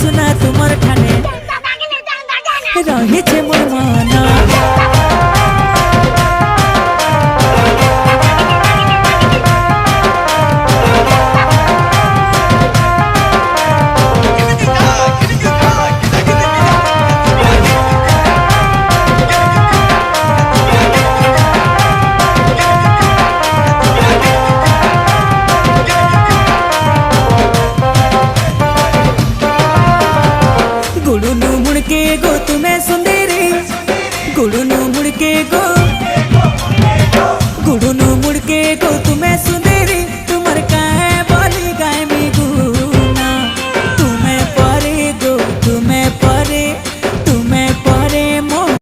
सुना तुमर ठाने रही छे मोर मन गुड़ू मुड़के गो तुम्हें सुंदरी गुड़ू मुड़के गो